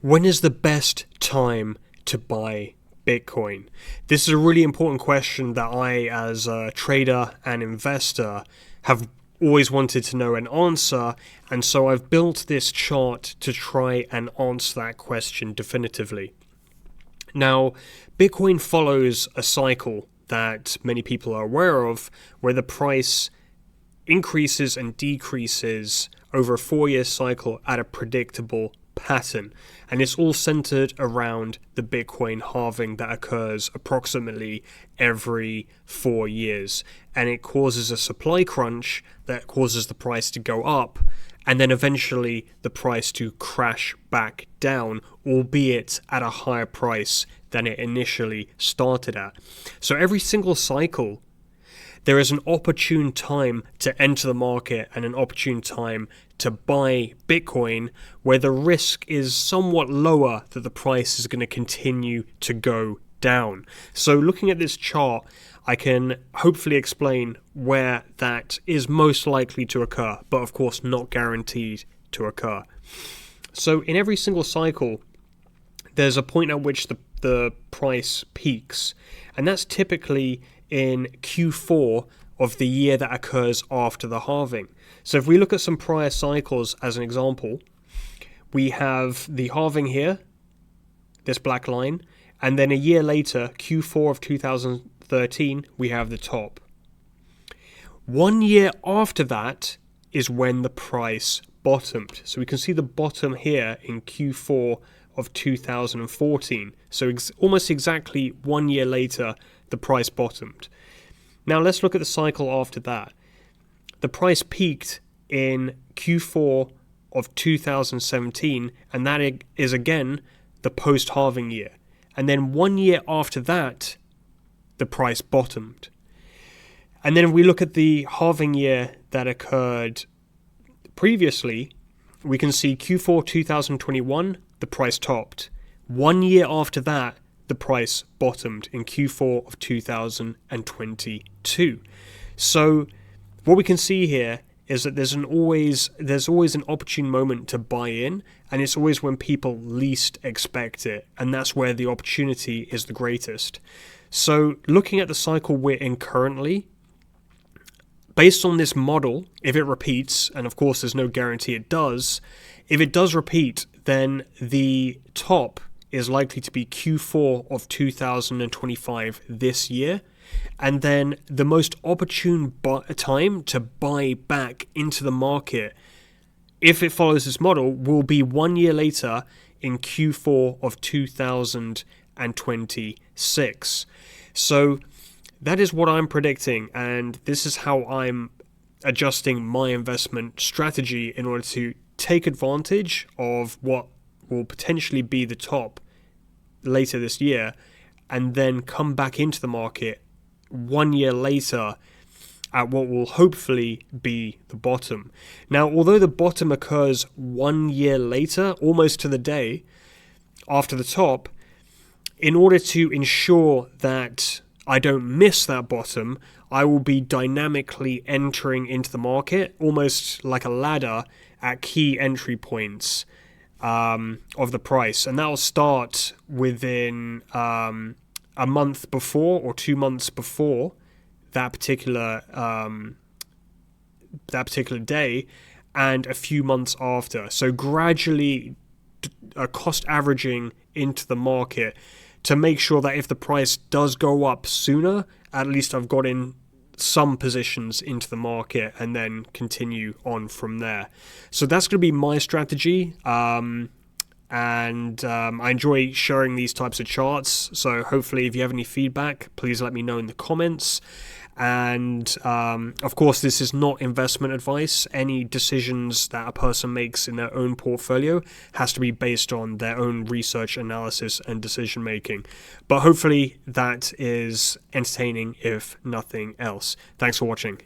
When is the best time to buy Bitcoin? This is a really important question that I, as a trader and investor, have always wanted to know an answer, and so I've built this chart to try and answer that question definitively. Now, Bitcoin follows a cycle that many people are aware of, where the price increases and decreases over a 4-year cycle at a predictable pattern, and it's all centered around the Bitcoin halving that occurs approximately every 4 years, and it causes a supply crunch that causes the price to go up and then eventually the price to crash back down, albeit at a higher price than it initially started at. So every single cycle there is an opportune time to enter the market and an opportune time to buy Bitcoin where the risk is somewhat lower that the price is going to continue to go down. So looking at this chart, I can hopefully explain where that is most likely to occur, but of course not guaranteed to occur. So in every single cycle, there's a point at which the price peaks, and that's typically in Q4 of the year that occurs after the halving. So if we look at some prior cycles as an example, we have the halving here, this black line, and then a year later, Q4 of 2013, we have the top. 1 year after that is when the price bottomed. So we can see the bottom here in Q4 of 2014. So almost exactly 1 year later, the price bottomed. Now let's look at the cycle after that. The price peaked in Q4 of 2017, and that is again the post-halving year. And then 1 year after that, the price bottomed. And then if we look at the halving year that occurred previously, we can see Q4 2021, the price topped. 1 year after that, the price bottomed in Q4 of 2022. So what we can see here is that there's always an opportune moment to buy in, and it's always when people least expect it, and that's where the opportunity is the greatest. So looking at the cycle we're in currently, based on this model, if it repeats, and of course there's no guarantee it does, if it does repeat, then the top is likely to be Q4 of 2025 this year, and then the most opportune time to buy back into the market, if it follows this model, will be 1 year later in Q4 of 2026. So that is what I'm predicting, and this is how I'm adjusting my investment strategy in order to take advantage of what will potentially be the top later this year, and then come back into the market 1 year later at what will hopefully be the bottom. Now, although the bottom occurs 1 year later, almost to the day after the top, in order to ensure that I don't miss that bottom, I will be dynamically entering into the market, almost like a ladder at key entry points of the price, and that will start within a month before or 2 months before that particular day, and a few months after. So gradually cost averaging into the market to make sure that if the price does go up sooner, at least I've got in some positions into the market and then continue on from there. So that's going to be my strategy. I enjoy sharing these types of charts. So hopefully if you have any feedback, please let me know in the comments. And of course, this is not investment advice. Any decisions that a person makes in their own portfolio has to be based on their own research, analysis, and decision making. But hopefully that is entertaining, if nothing else. Thanks for watching.